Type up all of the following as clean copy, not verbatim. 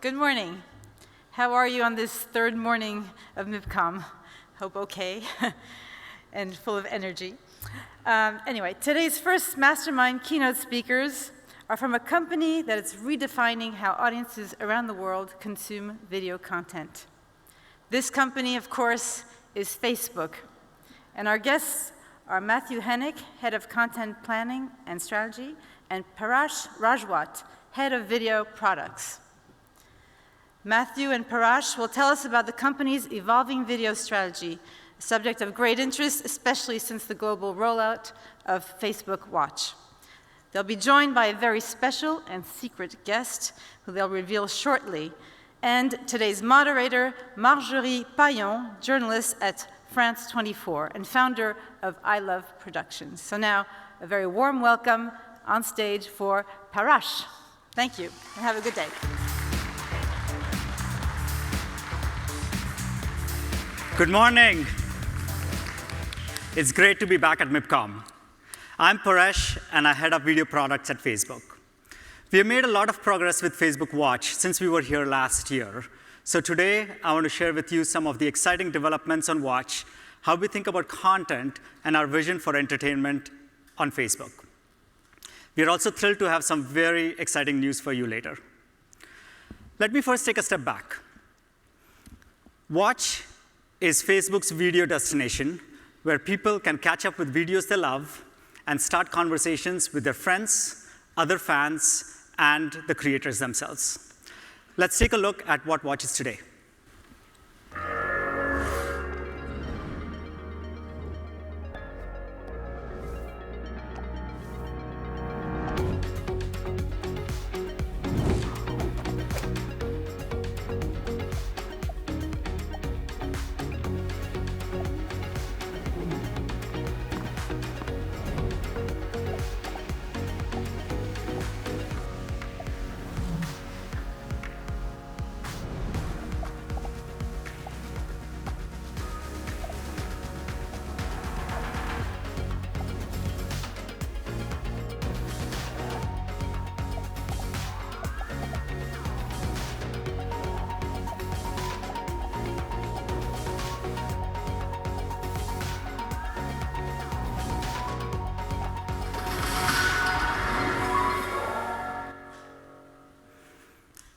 Good morning. How are you on this third morning of Mipcom? Hope okay and full of energy. Anyway, today's first Mastermind keynote speakers are from a company that is redefining how audiences around the world consume video content. This company, of course, is Facebook. And our guests are Matthew Henick, Head of Content Planning and Strategy, and Paresh Rajwat, Head of Video Products. Matthew and Paresh will tell us about the company's evolving video strategy, a subject of great interest, especially since the global rollout of Facebook Watch. They'll be joined by a very special and secret guest, who they'll reveal shortly, and today's moderator, Marjorie Paillon, journalist at France 24 and founder of I Love Productions. So now, a very warm welcome on stage for Paresh. Thank you, and have a good day. Good morning. It's great to be back at Mipcom. I'm Paresh, and I head up video products at Facebook. We have made a lot of progress with Facebook Watch since we were here last year. So today, I want to share with you some of the exciting developments on Watch, how we think about content, and our vision for entertainment on Facebook. We are also thrilled to have some very exciting news for you later. Let me first take a step back. Watch is Facebook's video destination where people can catch up with videos they love and start conversations with their friends, other fans, and the creators themselves. Let's take a look at what Watch is today.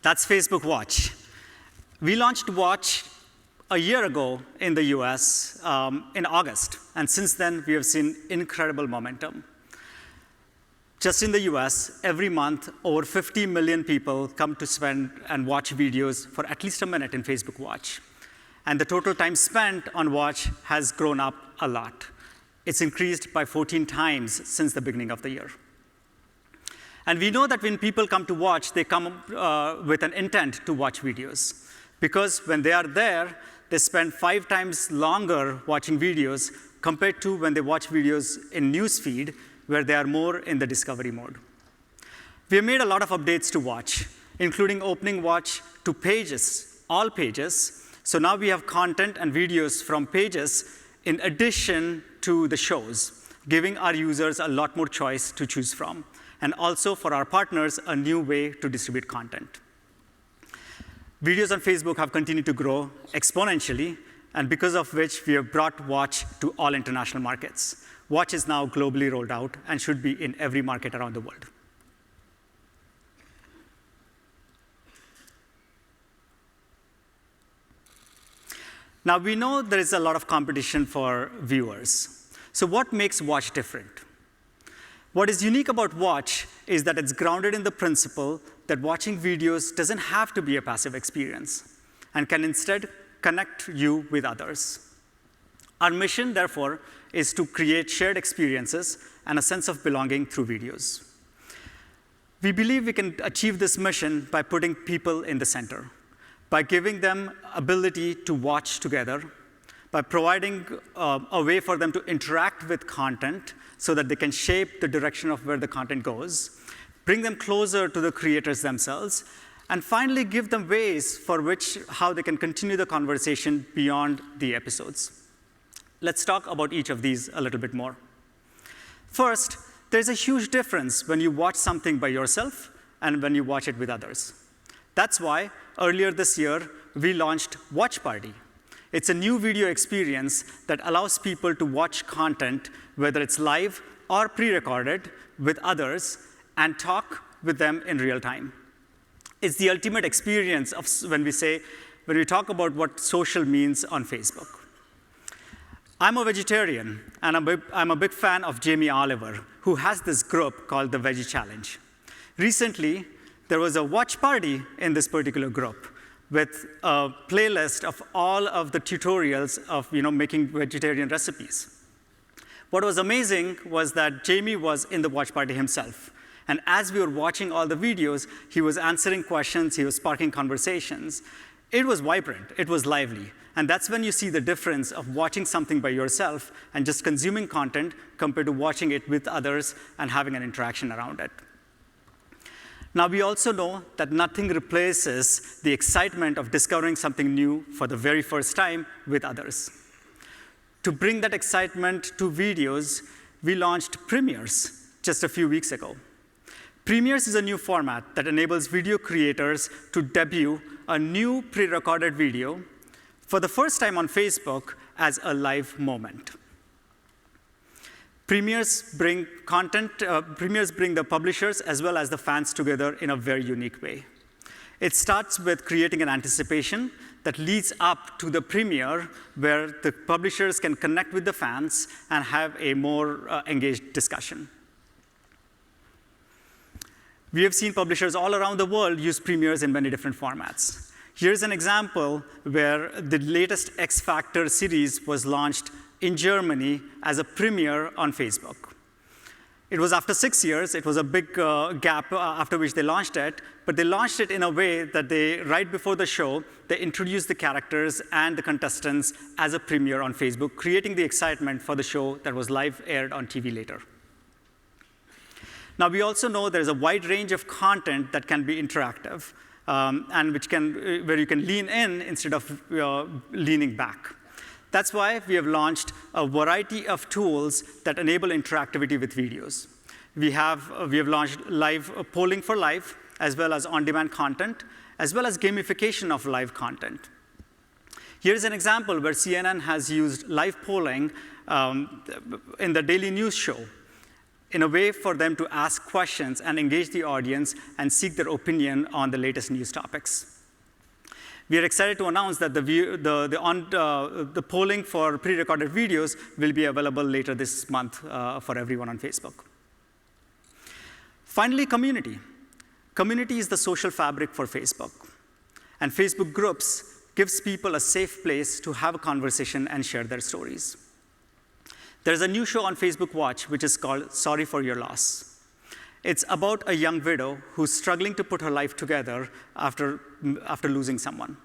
That's Facebook Watch. We launched Watch a year ago in the US in August, and since then, we have seen incredible momentum. Just in the US, every month, over 50 million people come to spend and watch videos for at least a minute in Facebook Watch. And the total time spent on Watch has grown up a lot. It's increased by 14 times since the beginning of the year. And we know that when people come to Watch, they come with an intent to watch videos. Because when they are there, they spend 5 times longer watching videos compared to when they watch videos in Newsfeed, where they are more in the discovery mode. We have made a lot of updates to Watch, including opening Watch to pages, all pages. So now we have content and videos from pages in addition to the shows, giving our users a lot more choice to choose from, and also for our partners, a new way to distribute content. Videos on Facebook have continued to grow exponentially, and because of which we have brought Watch to all international markets. Watch is now globally rolled out and should be in every market around the world. Now, we know there is a lot of competition for viewers. So what makes Watch different? What is unique about Watch is that it's grounded in the principle that watching videos doesn't have to be a passive experience and can instead connect you with others. Our mission, therefore, is to create shared experiences and a sense of belonging through videos. We believe we can achieve this mission by putting people in the center, by giving them ability to watch together, by providing a way for them to interact with content so that they can shape the direction of where the content goes, bring them closer to the creators themselves, and finally give them ways for how they can continue the conversation beyond the episodes. Let's talk about each of these a little bit more. First, there's a huge difference when you watch something by yourself and when you watch it with others. That's why, earlier this year, we launched Watch Party. It's a new video experience that allows people to watch content, whether it's live or pre-recorded, with others, and talk with them in real time. It's the ultimate experience of when we talk about what social means on Facebook. I'm a vegetarian, and I'm a big fan of Jamie Oliver, who has this group called the Veggie Challenge. Recently, there was a watch party in this particular group with a playlist of all of the tutorials of making vegetarian recipes. What was amazing was that Jamie was in the watch party himself. And as we were watching all the videos, he was answering questions, he was sparking conversations. It was vibrant, it was lively. And that's when you see the difference of watching something by yourself and just consuming content compared to watching it with others and having an interaction around it. Now, we also know that nothing replaces the excitement of discovering something new for the very first time with others. To bring that excitement to videos, we launched Premieres just a few weeks ago. Premieres is a new format that enables video creators to debut a new pre-recorded video for the first time on Facebook as a live moment. Premieres bring the publishers as well as the fans together in a very unique way. It starts with creating an anticipation that leads up to the premiere, where the publishers can connect with the fans and have a more engaged discussion. We have seen publishers all around the world use premieres in many different formats. Here's an example where the latest X Factor series was launched in Germany as a premiere on Facebook. It was after 6 years. It was a big gap after which they launched it, but they launched it in a way that right before the show, they introduced the characters and the contestants as a premiere on Facebook, creating the excitement for the show that was live aired on TV later. Now, we also know there's a wide range of content that can be interactive, and where you can lean in instead of leaning back. That's why we have launched a variety of tools that enable interactivity with videos. We have launched live polling for live, as well as on-demand content, as well as gamification of live content. Here's an example where CNN has used live polling in the daily news show in a way for them to ask questions and engage the audience and seek their opinion on the latest news topics. We are excited to announce that the polling for pre-recorded videos will be available later this month for everyone on Facebook. Finally, community. Community is the social fabric for Facebook. And Facebook groups gives people a safe place to have a conversation and share their stories. There's a new show on Facebook Watch, which is called Sorry for Your Loss. It's about a young widow who's struggling to put her life together after losing someone.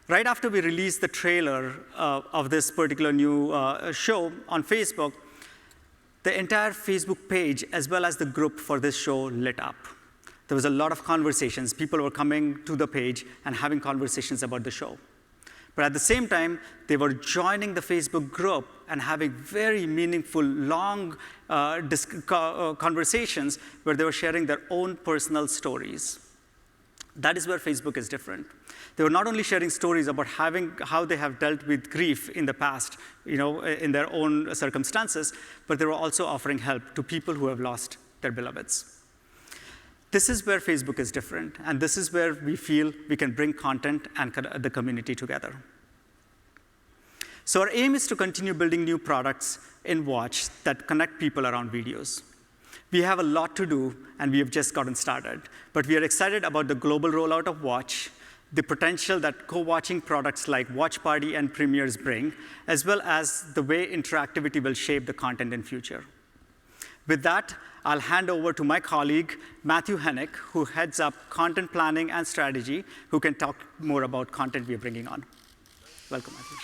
Right after we released the trailer of this particular new show on Facebook, the entire Facebook page, as well as the group for this show, lit up. There was a lot of conversations. People were coming to the page and having conversations about the show. But at the same time, they were joining the Facebook group and having very meaningful, long conversations where they were sharing their own personal stories. That is where Facebook is different. They were not only sharing stories about how they have dealt with grief in the past, in their own circumstances, but they were also offering help to people who have lost their beloveds. This is where Facebook is different, and this is where we feel we can bring content and the community together. So our aim is to continue building new products in Watch that connect people around videos. We have a lot to do, and we have just gotten started. But we are excited about the global rollout of Watch, the potential that co-watching products like Watch Party and Premieres bring, as well as the way interactivity will shape the content in future. With that, I'll hand over to my colleague, Matthew Henick, who heads up content planning and strategy, who can talk more about content we are bringing on. Welcome, Matthew.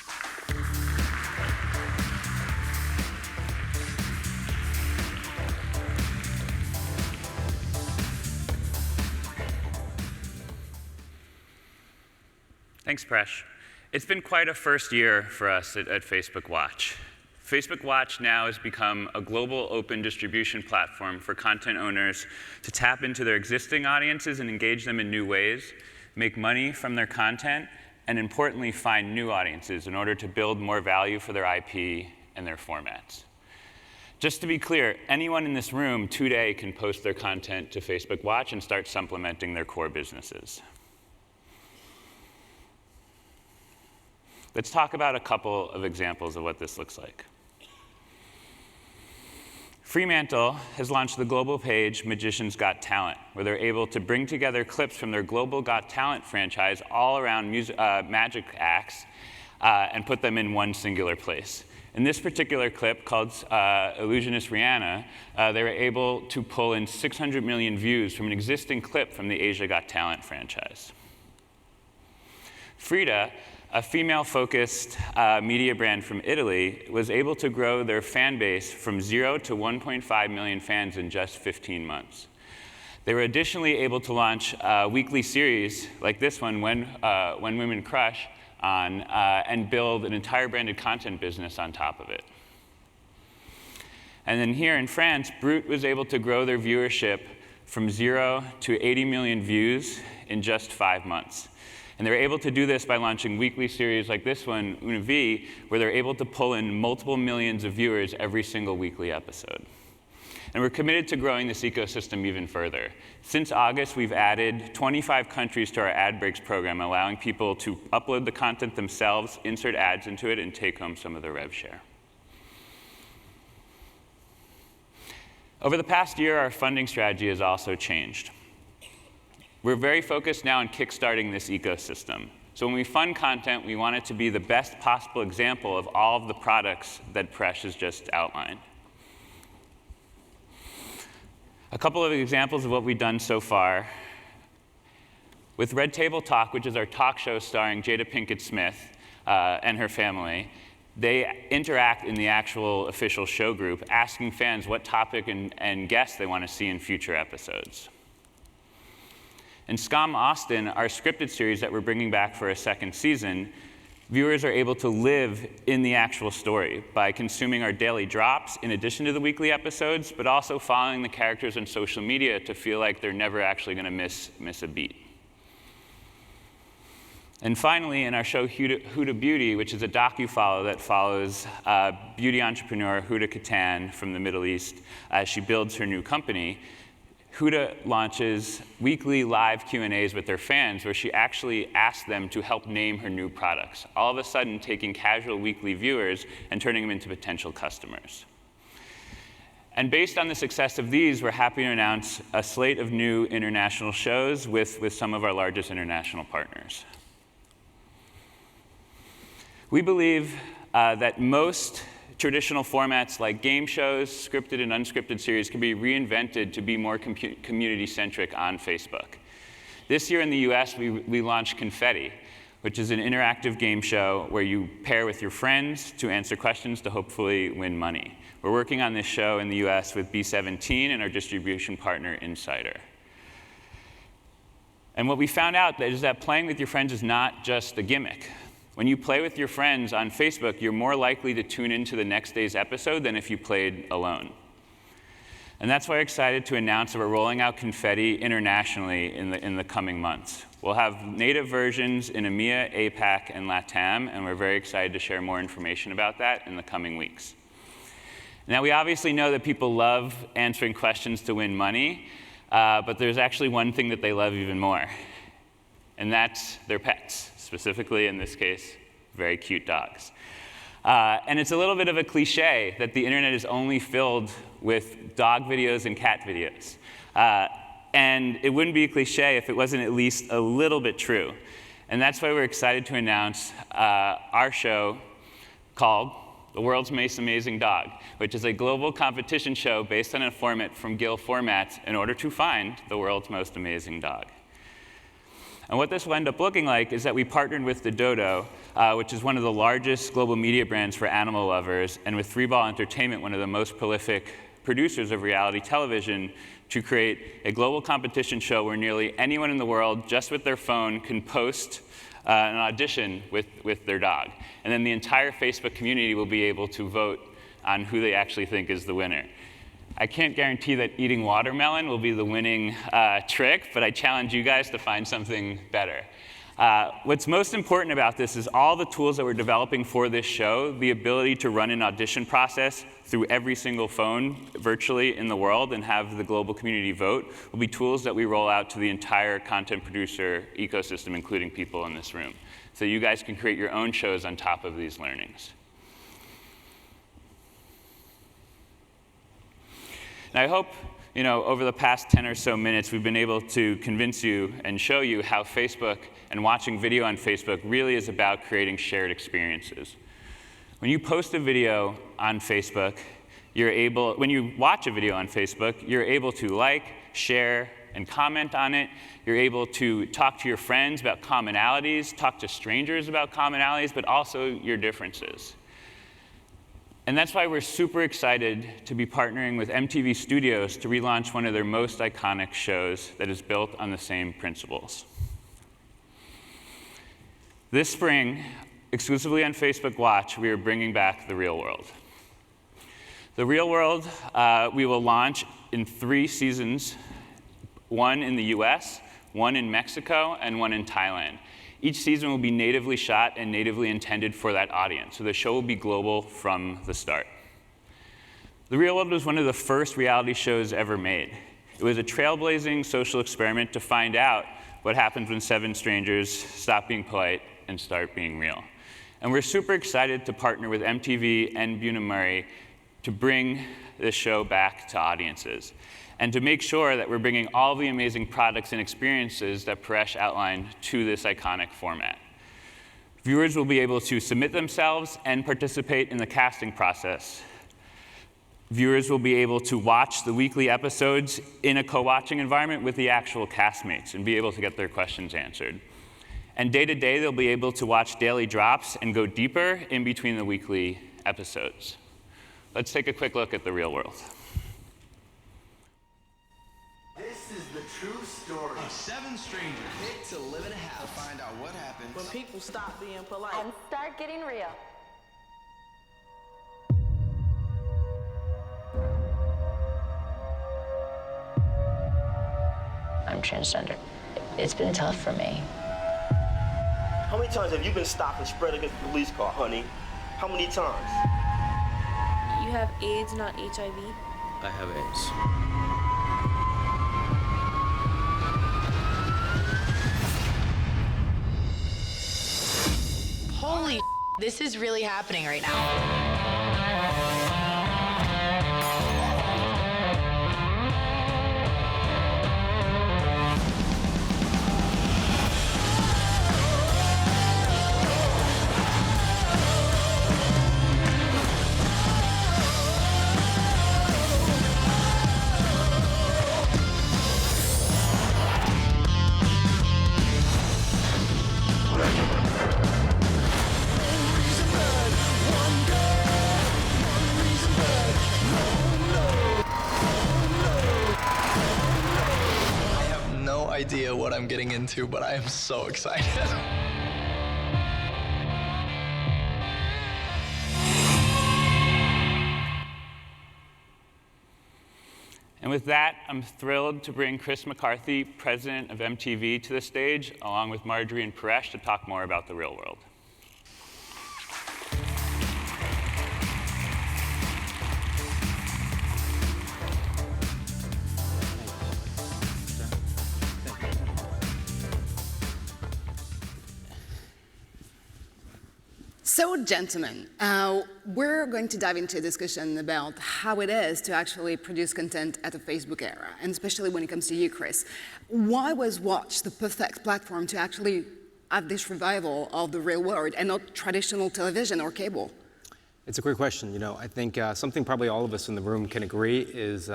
Thanks, Paresh. It's been quite a first year for us at Facebook Watch. Facebook Watch now has become a global open distribution platform for content owners to tap into their existing audiences and engage them in new ways, make money from their content, and importantly, find new audiences in order to build more value for their IP and their formats. Just to be clear, anyone in this room today can post their content to Facebook Watch and start supplementing their core businesses. Let's talk about a couple of examples of what this looks like. Fremantle has launched the global page Magicians Got Talent, where they're able to bring together clips from their Global Got Talent franchise all around magic acts and put them in one singular place. In this particular clip, called Illusionist Rihanna, they were able to pull in 600 million views from an existing clip from the Asia Got Talent franchise. Frida, a female-focused media brand from Italy, was able to grow their fan base from 0 to 1.5 million fans in just 15 months. They were additionally able to launch a weekly series like this one, When Women Crush, and build an entire branded content business on top of it. And then here in France, Brut was able to grow their viewership from 0 to 80 million views in just 5 months. And they were able to do this by launching weekly series like this one, Una Vie, where they're able to pull in multiple millions of viewers every single weekly episode. And we're committed to growing this ecosystem even further. Since August, we've added 25 countries to our ad breaks program, allowing people to upload the content themselves, insert ads into it, and take home some of their rev share. Over the past year, our funding strategy has also changed. We're very focused now on kickstarting this ecosystem. So when we fund content, we want it to be the best possible example of all of the products that Paresh has just outlined. A couple of examples of what we've done so far. With Red Table Talk, which is our talk show starring Jada Pinkett Smith and her family, they interact in the actual official show group, asking fans what topic and guests they want to see in future episodes. In Scum Austin, our scripted series that we're bringing back for a second season, viewers are able to live in the actual story by consuming our daily drops in addition to the weekly episodes, but also following the characters on social media to feel like they're never actually going to miss a beat. And finally, in our show Huda Beauty, which is a docu-follow that follows beauty entrepreneur Huda Katan from the Middle East as she builds her new company, Huda launches weekly live Q&As with their fans where she actually asks them to help name her new products, all of a sudden taking casual weekly viewers and turning them into potential customers. And based on the success of these, we're happy to announce a slate of new international shows with some of our largest international partners. We believe that most traditional formats like game shows, scripted and unscripted series can be reinvented to be more community-centric on Facebook. This year in the US, we launched Confetti, which is an interactive game show where you pair with your friends to answer questions to hopefully win money. We're working on this show in the US with B17 and our distribution partner, Insider. And what we found out is that playing with your friends is not just a gimmick. When you play with your friends on Facebook, you're more likely to tune into the next day's episode than if you played alone. And that's why we're excited to announce that we're rolling out Confetti internationally in the coming months. We'll have native versions in EMEA, APAC, and LATAM, and we're very excited to share more information about that in the coming weeks. Now, we obviously know that people love answering questions to win money, but there's actually one thing that they love even more, and that's their pets. Specifically, in this case, very cute dogs. And it's a little bit of a cliche that the internet is only filled with dog videos and cat videos. And it wouldn't be a cliche if it wasn't at least a little bit true. And that's why we're excited to announce our show called The World's Most Amazing Dog, which is a global competition show based on a format from Gill Formats in order to find the world's most amazing dog. And what this will end up looking like is that we partnered with the Dodo, which is one of the largest global media brands for animal lovers, and with Three Ball Entertainment, one of the most prolific producers of reality television, to create a global competition show where nearly anyone in the world, just with their phone, can post an audition with their dog. And then the entire Facebook community will be able to vote on who they actually think is the winner. I can't guarantee that eating watermelon will be the winning trick, but I challenge you guys to find something better. What's most important about this is all the tools that we're developing for this show, the ability to run an audition process through every single phone virtually in the world and have the global community vote, will be tools that we roll out to the entire content producer ecosystem, including people in this room. So you guys can create your own shows on top of these learnings. And I hope, over the past 10 or so minutes, we've been able to convince you and show you how Facebook and watching video on Facebook really is about creating shared experiences. When you post a video on Facebook, when you watch a video on Facebook, you're able to like, share, and comment on it. You're able to talk to your friends about commonalities, talk to strangers about commonalities, but also your differences. And that's why we're super excited to be partnering with MTV Studios to relaunch one of their most iconic shows that is built on the same principles. This spring, exclusively on Facebook Watch, we are bringing back The Real World. The Real World we will launch in 3 seasons, 1 in the US, 1 in Mexico, and 1 in Thailand. Each season will be natively shot and natively intended for that audience, so the show will be global from the start. The Real World was one of the first reality shows ever made. It was a trailblazing social experiment to find out what happens when 7 strangers stop being polite and start being real. And we're super excited to partner with MTV and Bunim/Murray to bring this show back to audiences, and to make sure that we're bringing all the amazing products and experiences that Paresh outlined to this iconic format. Viewers will be able to submit themselves and participate in the casting process. Viewers will be able to watch the weekly episodes in a co-watching environment with the actual castmates and be able to get their questions answered. And day to day, they'll be able to watch daily drops and go deeper in between the weekly episodes. Let's take a quick look at The Real World. This is the true story of 7 strangers picked to live in a house to find out what happens when people stop being polite and start getting real. I'm transgender. It's been tough for me. How many times have you been stopped and spread against the police car, honey? How many times? You have AIDS, not HIV? I have AIDS. Holy, this is really happening right now. Idea what I'm getting into, but I am so excited. And with that, I'm thrilled to bring Chris McCarthy, president of MTV, to the stage, along with Marjorie and Paresh, to talk more about The Real World. So, gentlemen, we're going to dive into a discussion about how it is to actually produce content at the Facebook era, and especially when it comes to you, Chris. Why was Watch the perfect platform to actually have this revival of The Real World and not traditional television or cable? It's a great question. I think something probably all of us in the room can agree is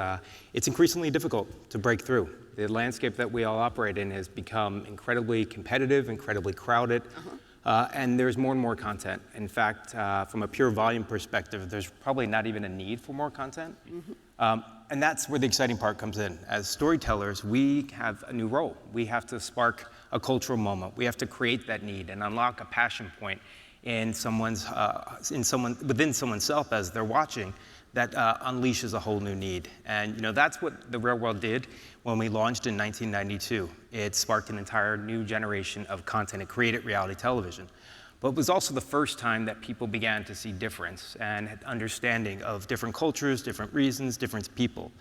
it's increasingly difficult to break through. The landscape that we all operate in has become incredibly competitive, incredibly crowded. And there's more and more content. In fact, from a pure volume perspective, there's probably not even a need for more content. And that's where the exciting part comes in. As storytellers, we have a new role. We have to spark a cultural moment. We have to create that need and unlock a passion point within someone's self as they're watching that unleashes a whole new need. And that's what the real world did when we launched in 1992. It sparked an entire new generation of content. It created reality television. But it was also the first time that people began to see difference and had understanding of different cultures, different reasons, different people.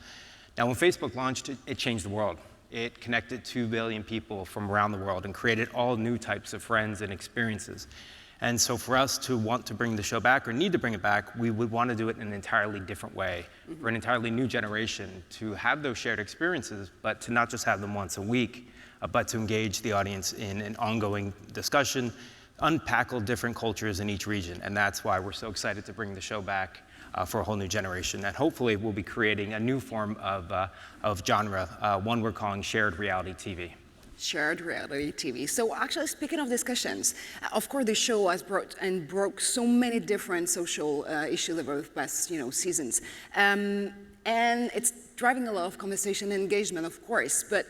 Now, when Facebook launched, it changed the world. It connected 2 billion people from around the world and created all new types of friends and experiences. And so for us to want to bring the show back or need to bring it back, we would want to do it in an entirely different way, for an entirely new generation to have those shared experiences, but to not just have them once a week, but to engage the audience in an ongoing discussion, unpack all different cultures in each region. And that's why we're so excited to bring the show back for a whole new generation. And hopefully we'll be creating a new form of genre, one we're calling shared reality TV. Shared reality TV. So actually, speaking of discussions, of course, the show has broke so many different social issues over the past, seasons, and it's driving a lot of conversation and engagement, of course. But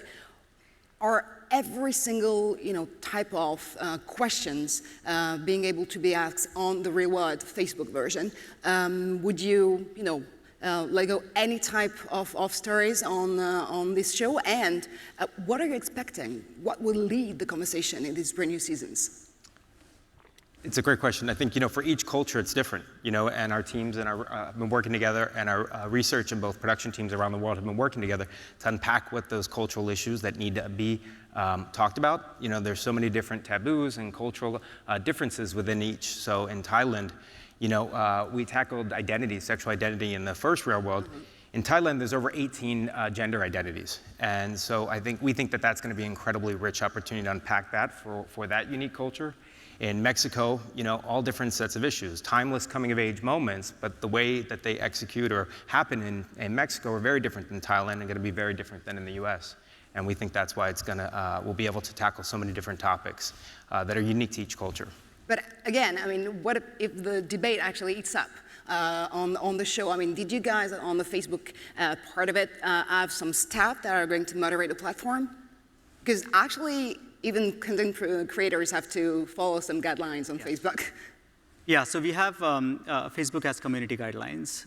are every single, type of questions being able to be asked on the real world Facebook version? Would you, let go any type of stories on this show? And what are you expecting? What will lead the conversation in these brand new seasons? It's a great question. I think, for each culture, it's different, and our teams and have been working together, and our research and both production teams around the world have been working together to unpack what those cultural issues that need to be talked about. There's so many different taboos and cultural differences within each. So in Thailand, we tackled identity, sexual identity in the first real world. In Thailand, there's over 18 gender identities. And so we think that that's going to be an incredibly rich opportunity to unpack that for that unique culture. In Mexico, all different sets of issues, timeless coming-of-age moments, but the way that they execute or happen in Mexico are very different than Thailand and going to be very different than in the US. And we think that's why we'll be able to tackle so many different topics that are unique to each culture. But again, what if the debate actually eats up on the show? Did you guys on the Facebook part of it have some staff that are going to moderate the platform? Because actually, even content creators have to follow some guidelines on Facebook. Yeah, so we have Facebook has community guidelines.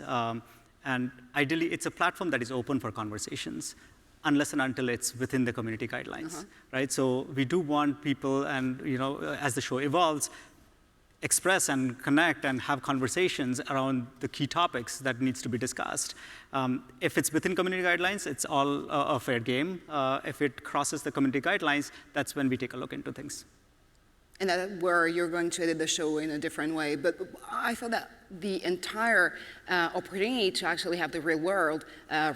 And ideally, it's a platform that is open for conversations, unless and until it's within the community guidelines, right? So we do want people, and as the show evolves, express and connect and have conversations around the key topics that needs to be discussed. If it's within community guidelines, it's all a fair game. If it crosses the community guidelines, that's when we take a look into things. And that's where you're going to edit the show in a different way. But I thought that the entire opportunity to actually have the real world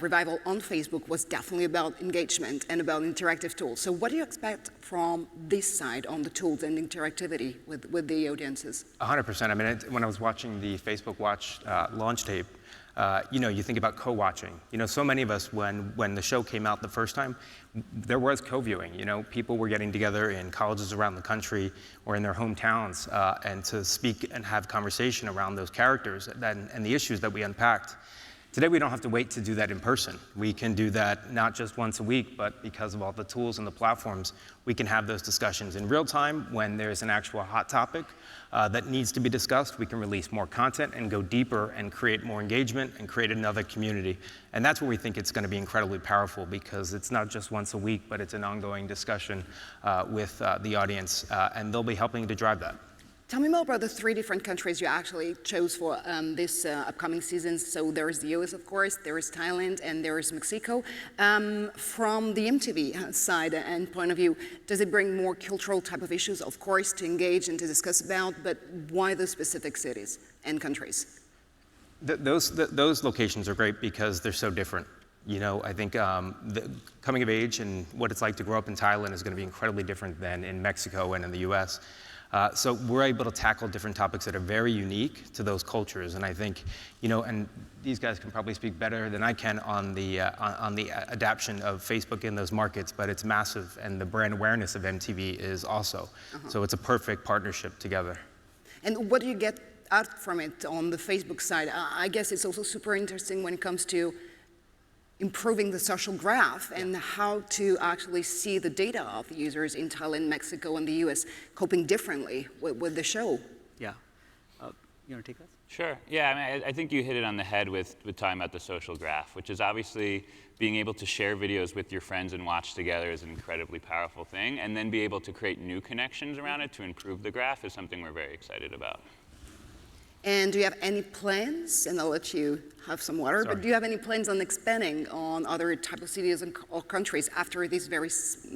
revival on Facebook was definitely about engagement and about interactive tools. So what do you expect from this side on the tools and interactivity with the audiences? 100%. When I was watching the Facebook Watch launch tape, you think about co-watching. So many of us, when the show came out the first time, there was co-viewing. People were getting together in colleges around the country or in their hometowns and to speak and have conversation around those characters and the issues that we unpacked. Today, we don't have to wait to do that in person. We can do that not just once a week, but because of all the tools and the platforms, we can have those discussions in real time when there's an actual hot topic that needs to be discussed. We can release more content and go deeper and create more engagement and create another community. And that's where we think it's going to be incredibly powerful, because it's not just once a week, but it's an ongoing discussion with the audience, and they'll be helping to drive that. Tell me more about the 3 different countries you actually chose for this upcoming season. So there is the US, of course, there is Thailand, and there is Mexico. From the MTV side and point of view, does it bring more cultural type of issues, of course, to engage and to discuss about, but why those specific cities and countries? Those locations are great because they're so different. I think the coming of age and what it's like to grow up in Thailand is going to be incredibly different than in Mexico and in the US. So we're able to tackle different topics that are very unique to those cultures. And I think, and these guys can probably speak better than I can on the adaptation of Facebook in those markets, but it's massive, and the brand awareness of MTV is also. So it's a perfect partnership together. And what do you get out from it on the Facebook side? I guess it's also super interesting when it comes to improving the social graph and how to actually see the data of the users in Thailand, Mexico, and the US coping differently with the show. Yeah. You want to take that? Sure. Yeah, I mean, I think you hit it on the head with talking about the social graph, which is obviously being able to share videos with your friends and watch together is an incredibly powerful thing, and then be able to create new connections around it to improve the graph is something we're very excited about. And do you have any plans, and I'll let you have some water, but do you have any plans on expanding on other type of cities or countries after this very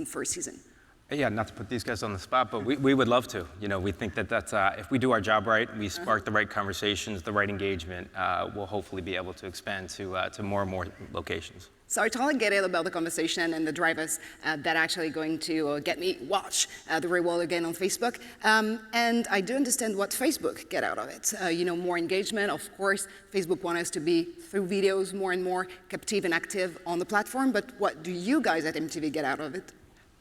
first season? Yeah, not to put these guys on the spot, but we would love to. You know, we think that that's, if we do our job right, we spark the right conversations, the right engagement, we'll hopefully be able to expand to more and more locations. So I totally get it about the conversation and the drivers that are actually going to get me watch the real world again on Facebook. And I do understand what Facebook get out of it. You know, more engagement. Of course, Facebook wants us to be, through videos, more and more captive and active on the platform. But what do you guys at MTV get out of it?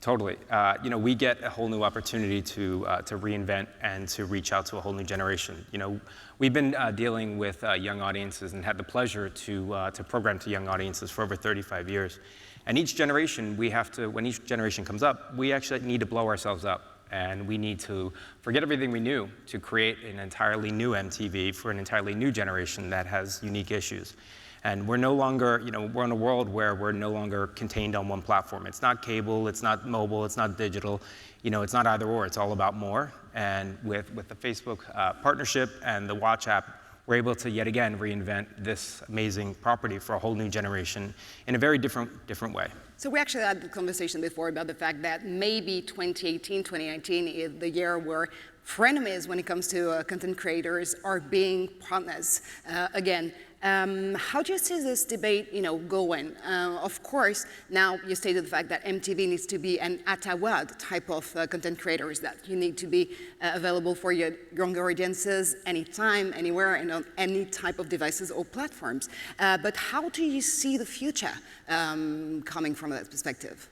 Totally. You know, we get a whole new opportunity to reinvent and to reach out to a whole new generation. You know, we've been dealing with young audiences and had the pleasure to program to young audiences for over 35 years. And each generation, we have to, when each generation comes up, we actually need to blow ourselves up. And we need to forget everything we knew to create an entirely new MTV for an entirely new generation that has unique issues. And we're no longer, you know, we're in a world where we're no longer contained on one platform. It's not cable, it's not mobile, it's not digital. You know, it's not either or, it's all about more. And with the Facebook partnership and the Watch app, we're able to yet again reinvent this amazing property for a whole new generation in a very different way. So we actually had the conversation before about the fact that maybe 2018, 2019 is the year where frenemies when it comes to content creators are being partners again. How do you see this debate, you know, going? Of course, now you stated the fact that MTV needs to be an at-a-wad type of content creators, that you need to be available for your younger audiences anytime, anywhere, and on any type of devices or platforms. But how do you see the future coming from that perspective?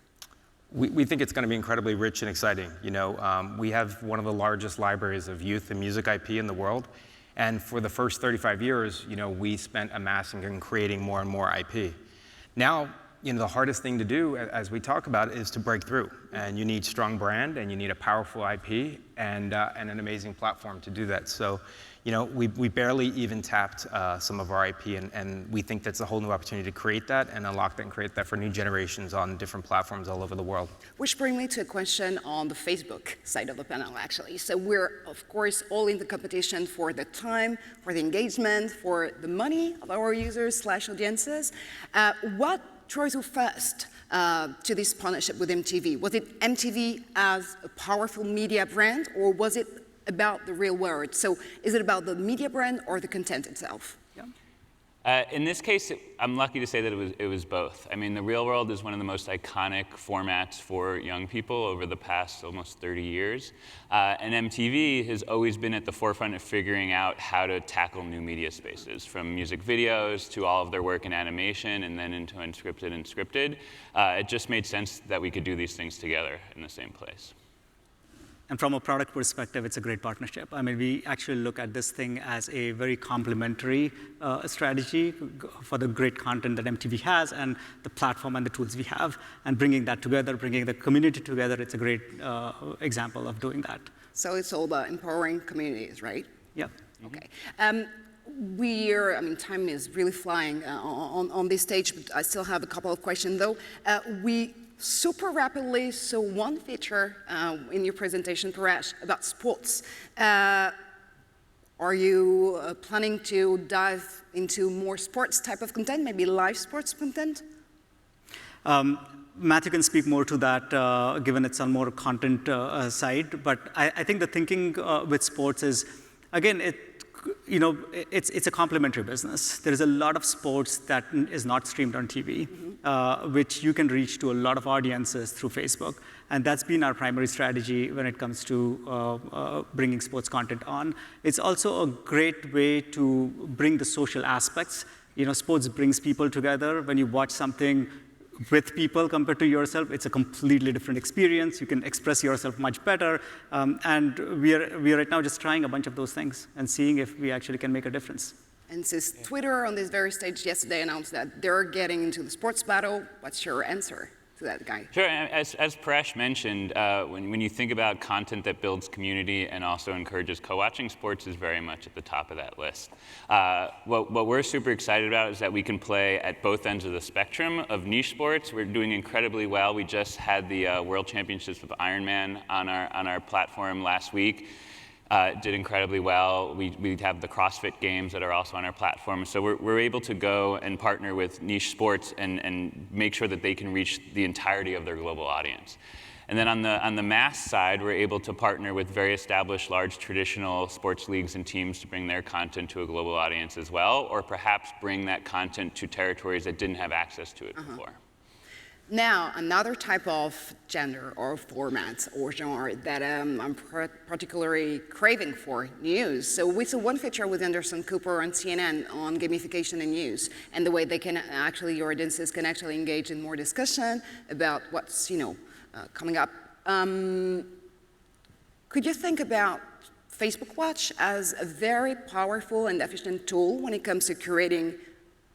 We think it's going to be incredibly rich and exciting. You know, we have one of the largest libraries of youth and music IP in the world. And for the first 35 years, you know, we spent amassing and creating more and more IP. Now, you know, the hardest thing to do, as we talk about, is to break through. And you need strong brand, and you need a powerful IP, and an amazing platform to do that. So, you know, we barely even tapped some of our IP, and we think that's a whole new opportunity to create that and unlock that and create that for new generations on different platforms all over the world. Which brings me to a question on the Facebook side of the panel, actually. So we're, of course, all in the competition for the time, for the engagement, for the money of our users / audiences. What draws you first to this partnership with MTV? Was it MTV as a powerful media brand, or was it about the real world? So is it about the media brand or the content itself? In this case, I'm lucky to say that it was both. I mean, the real world is one of the most iconic formats for young people over the past almost 30 years. And MTV has always been at the forefront of figuring out how to tackle new media spaces, from music videos to all of their work in animation and then into unscripted and scripted. It just made sense that we could do these things together in the same place. And from a product perspective, it's a great partnership. I mean, we actually look at this thing as a very complementary strategy for the great content that MTV has and the platform and the tools we have. And bringing that together, bringing the community together, it's a great example of doing that. So it's all about empowering communities, right? Yeah. Okay. I mean, time is really flying on this stage, but I still have a couple of questions, though. We super rapidly saw one feature in your presentation, Paresh, about sports. Are you planning to dive into more sports type of content, maybe live sports content? Matthew can speak more to that, given it's on more content side. But I think the thinking with sports is, again, it's a complementary business. There is a lot of sports that is not streamed on TV, which you can reach to a lot of audiences through Facebook. And that's been our primary strategy when it comes to bringing sports content on. It's also a great way to bring the social aspects. You know, sports brings people together. When you watch something with people compared to yourself, it's a completely different experience. You can express yourself much better. And we are right now just trying a bunch of those things and seeing if we actually can make a difference. And since Twitter on this very stage yesterday announced that they're getting into the sports battle, what's your answer? to that guy? Sure, and as Paresh mentioned, when you think about content that builds community and also encourages co-watching, sports is very much at the top of that list. What we're super excited about is that we can play at both ends of the spectrum of niche sports. We're doing incredibly well. We just had the World Championships of Ironman on our platform last week. Did incredibly well. We have the CrossFit Games that are also on our platform. So we're able to go and partner with niche sports and make sure that they can reach the entirety of their global audience. And then on the mass side, we're able to partner with very established large traditional sports leagues and teams to bring their content to a global audience as well, or perhaps bring that content to territories that didn't have access to it before. Now, another type of gender or format or genre that I'm particularly craving for, news. So we saw one feature with Anderson Cooper on CNN on gamification and news, and the way they can actually, your audiences can actually engage in more discussion about what's, coming up. Could you think about Facebook Watch as a very powerful and efficient tool when it comes to curating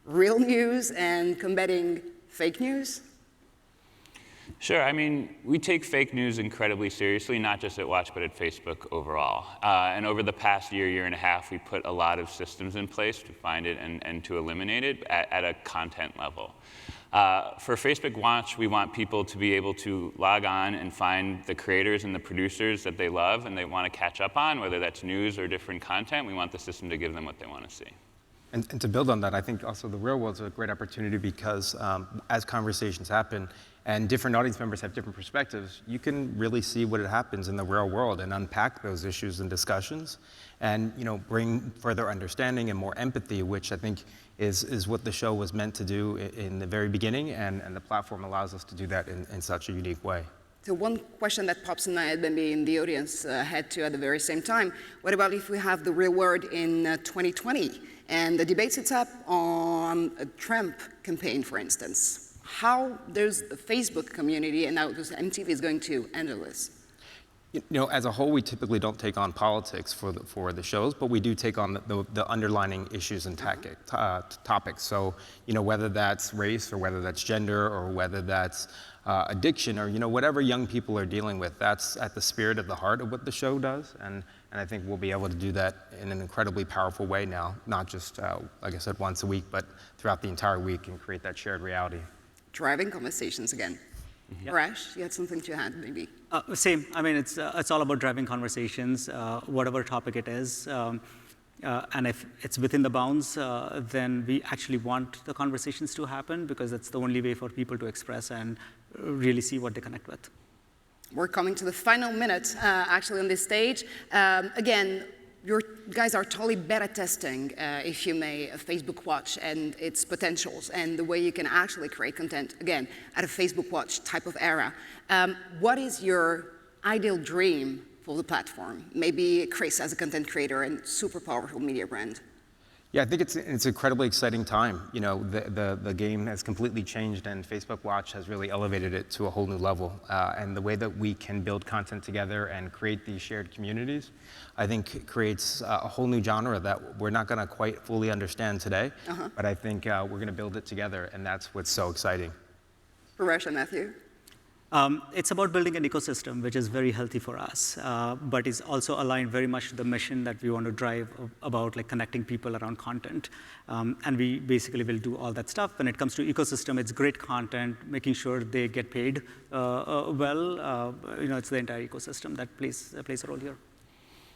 real news and combating fake news? Sure. I mean, we take fake news incredibly seriously, not just at Watch, but at Facebook overall. And over the past year and a half, we put a lot of systems in place to find it and to eliminate it at a content level. For Facebook Watch, we want people to be able to log on and find the creators and the producers that they love and they want to catch up on, whether that's news or different content. We want the system to give them what they want to see. And to build on that, I think also the real world's a great opportunity because as conversations happen and different audience members have different perspectives, you can really see what happens in the real world and unpack those issues and discussions and bring further understanding and more empathy, which I think is what the show was meant to do in the very beginning, and the platform allows us to do that in such a unique way. So one question that pops in my head, maybe in the audience head too at the very same time, what about if we have the real world in 2020 and the debate sits up on a Trump campaign, for instance? How does the Facebook community and now MTV is going to handle this? As a whole, we typically don't take on politics for the shows, but we do take on the underlining issues and topics. So, whether that's race or whether that's gender or whether that's addiction or whatever young people are dealing with, that's at the spirit of the heart of what the show does. And I think we'll be able to do that in an incredibly powerful way now, not just, like I said, once a week, but throughout the entire week and create that shared reality. Driving conversations again. Yep. Paresh, you had something to add, maybe? Same. I mean, it's all about driving conversations, whatever topic it is. And if it's within the bounds, then we actually want the conversations to happen because that's the only way for people to express and really see what they connect with. We're coming to the final minute, actually, on this stage. Again, you guys are totally beta testing, if you may, Facebook Watch and its potentials and the way you can actually create content, again, at a Facebook Watch type of era. What is your ideal dream for the platform? Maybe Chris as a content creator and super powerful media brand. Yeah, I think it's an incredibly exciting time. The game has completely changed and Facebook Watch has really elevated it to a whole new level. And the way that we can build content together and create these shared communities, I think creates a whole new genre that we're not gonna quite fully understand today, but I think we're gonna build it together and that's what's so exciting. Paresh and Matthew? It's about building an ecosystem, which is very healthy for us, but is also aligned very much to the mission that we want to drive about connecting people around content. And we basically will do all that stuff. When it comes to ecosystem, it's great content, making sure they get paid well. It's the entire ecosystem that plays a role here.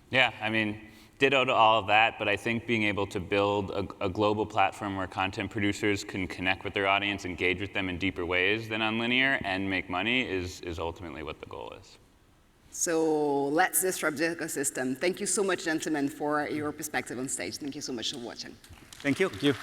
Yeah, I mean, ditto to all of that, but I think being able to build a global platform where content producers can connect with their audience, engage with them in deeper ways than on linear, and make money is ultimately what the goal is. So let's disrupt the ecosystem. Thank you so much, gentlemen, for your perspective on stage. Thank you so much for watching. Thank you. Thank you.